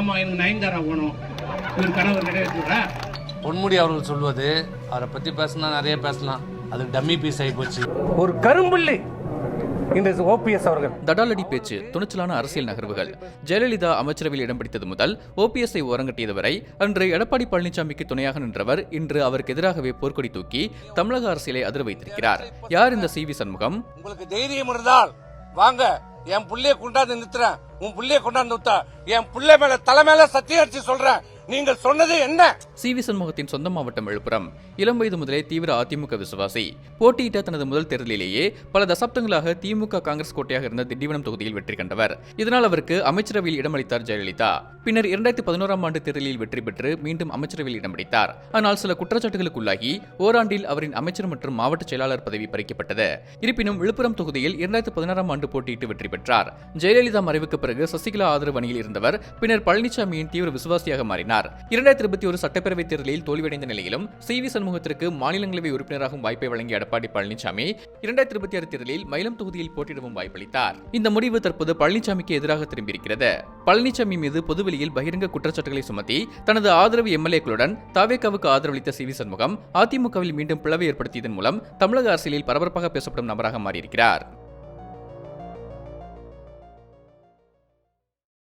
ஆமா எனக்கு நயன்தாரா போனோம், இவர் கனவு நிறைவேற்றுறா. பொன்முடி அவர்கள் சொல்வது, அவரை பற்றி பேசினா நிறைய பேசலாம், அது டம்மி பீஸ் ஆகி போச்சு. ஒரு கரும்புள்ளி இந்த ஓபிஎஸ் அவர்கள். தடாலடி பேச்சு, துணிச்சலான அரசியல் நகர்வுகள். ஜெயலலிதா அமைச்சரவையில் இடம் பிடித்தது முதல் ஓபிஎஸ்ஐ ஓரங்கட்டியது வரை அன்று எடப்பாடி பழனிசாமிக்கு துணையாக நின்றவர் இன்று அவருக்கு எதிராகவே போர்க்கொடி தூக்கி தமிழக அரசியலை அதிர வைத்திருக்கிறார். யார் இந்த சி.வி. சண்முகம்? உங்களுக்கு தைரியம் இருந்தால் வாங்க, என் புள்ளைய கொண்டாந்து நிறுத்துறேன், உன் புள்ளைய கொண்டாந்து நிறுத்த, என் புள்ளை மேல தலை மேல சத்தியம் அடிச்சு சொல்றேன், நீங்கள் சொன்னது என்ன? சி.வி. சண்முகத்தின் சொந்த மாவட்டம் விழுப்புரம். இளம் வயது முதலே தீவிர அதிமுக விசுவாசி. போட்டியிட்ட தனது முதல் தேர்தலிலேயே பல தசாப்தங்களாக திமுக காங்கிரஸ் கோட்டையாக இருந்த திண்டிவனம் தொகுதியில் வெற்றி கண்டவர். இதனால் அவருக்கு அமைச்சரவையில் இடமளித்தார் ஜெயலலிதா. பின்னர் 2011ஆம் ஆண்டு தேர்தலில் வெற்றி பெற்று மீண்டும் அமைச்சரவையில் இடம் பிடித்தார். ஆனால் சில குற்றச்சாட்டுகளுக்குள்ளாகி ஓராண்டில் அவரின் அமைச்சர் மற்றும் மாவட்ட செயலாளர் பதவி பறிக்கப்பட்டது. இருப்பினும் விழுப்புரம் தொகுதியில் 2016ஆம் ஆண்டு போட்டியிட்டு வெற்றி பெற்றார். ஜெயலலிதா மறைவுக்கு பிறகு சசிகலா ஆதரவு அணியில் இருந்தவர் பின்னர் பழனிசாமியின் தீவிர விசுவாசியாக மாறினார். 2021 சட்டப்பேரவைத் தேர்தலில் தோல்வியடைந்த நிலையிலும் சி.வி. சண்முகத்திற்கு மாநிலங்களவை உறுப்பினராகும் வாய்ப்பை வழங்கிய எடப்பாடி பழனிசாமி 2026 தேர்தலில் மயிலம் தொகுதியில் போட்டியிடவும் வாய்ப்பளித்தார். இந்த முடிவு தற்போது பழனிசாமிக்கு எதிராக திரும்பியிருக்கிறது. பழனிசாமி மீது பொதுவெளியில் பகிரங்க குற்றச்சாட்டுகளை சுமத்தி தனது ஆதரவு எம்எல்ஏக்களுடன் தாவேகாவுக்கு ஆதரவளித்த சி.வி. சண்முகம் அதிமுகவில் மீண்டும் பிளவை ஏற்படுத்தியதன் மூலம் தமிழக அரசியலில் பரபரப்பாக பேசப்படும் நபராக மாறியிருக்கிறார்.